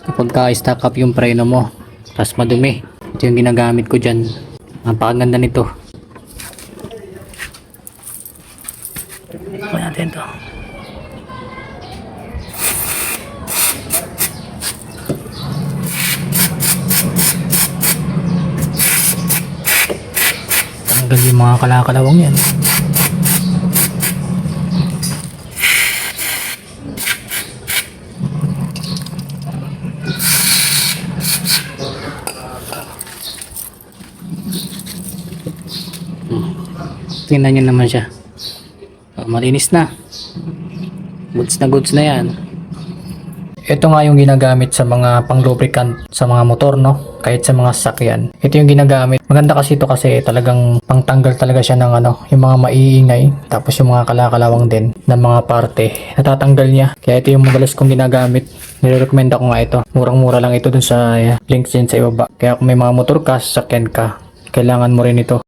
kapag ka-stack up yung preno mo tapos madumi. Ito yung ginagamit ko dyan. Napakaganda nito. Tignan natin to. Tanggal yung mga kalakalawang yan. Tingnan nyo naman siya. Malinis na. Goods na yan. Ito nga yung ginagamit sa mga pang-lubricant sa mga motor, no? Kahit sa mga sasakyan. Ito yung ginagamit. Maganda kasi ito kasi talagang pangtanggal talaga siya ng yung mga maiingay. Tapos yung mga kalakalawang din ng mga parte. Natatanggal niya. Kaya ito yung madalas kong ginagamit. Nire-recommend ako nga ito. Murang-mura lang ito dun sa links din sa ibaba. Kaya kung may mga motor ka, sasakyan ka, kailangan mo rin ito.